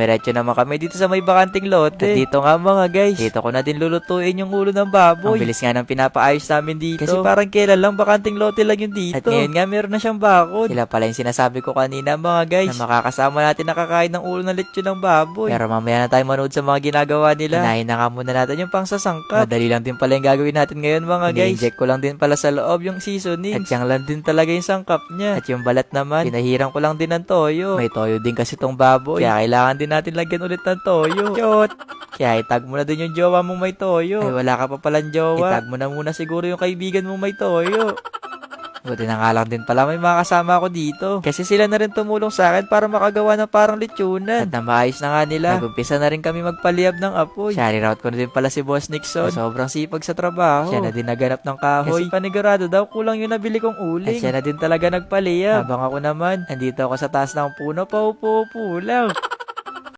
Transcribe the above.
Diretso naman kami dito sa may bakanting lote. At dito nga mga guys, dito ko na din lulutuin yung ulo ng baboy. Ang bilis nga ng pinapaayos namin dito. Kasi parang kailan lang bakanting lote lang yung dito. At ngayon nga meron na siyang bakod. Sila pala yung sinasabi ko kanina mga guys, na makakasama natin nakakain ng ulo ng lechon ng baboy. Pero mamaya na tayo manood sa mga ginagawa nila. Unahin na nga muna natin yung pangsasangkap. Madali lang din pala yung gagawin natin ngayon mga guys. I-inject ko lang din pala sa loob yung seasoning. At yung lang din talaga yung sangkap niya. At yung balat naman, pinahiran ko lang din ng toyo. May toyo din kasi tong baboy. Kaya kailangan din natin lagyan ulit ng toyo. Chot! Kaya itag mo na din yung jowa mong may toyo. Ay wala ka pa palang jowa. Itag mo na muna siguro yung kaibigan mong may toyo. Buti na nga lang din pala may mga kasama ako dito. Kasi sila na rin tumulong sa akin para makagawa ng parang lechonan. At na maayos na nga nila. Nag-umpisa na rin kami magpaliyab ng apoy. Shari route ko na din pala si Boss Nixon. Sobrang sipag sa trabaho. Siya na din naganap ng kahoy. Kasi panigurado daw kulang yung nabili kong uling. At siya na din talaga nagpaliyab. Habang ako naman, andito ako sa taas ng puno, paupo-upo lang.